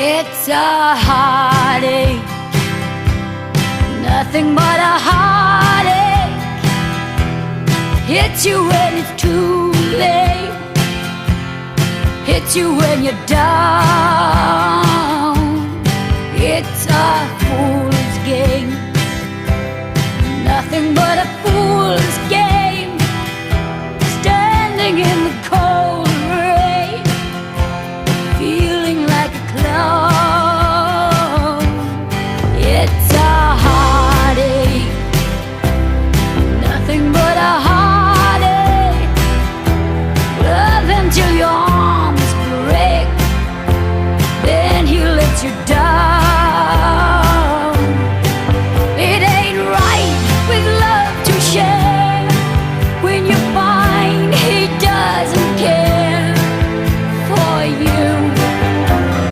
It's a heartache, nothing but a heartache. Hits you when it's too late, hits you when you're down. It's a fool's game, nothing but a fool's game. Standing in the cold rain, feeling like a clown. It's a heartache, nothing but a heartache. Love until your arms break, then he lets you down.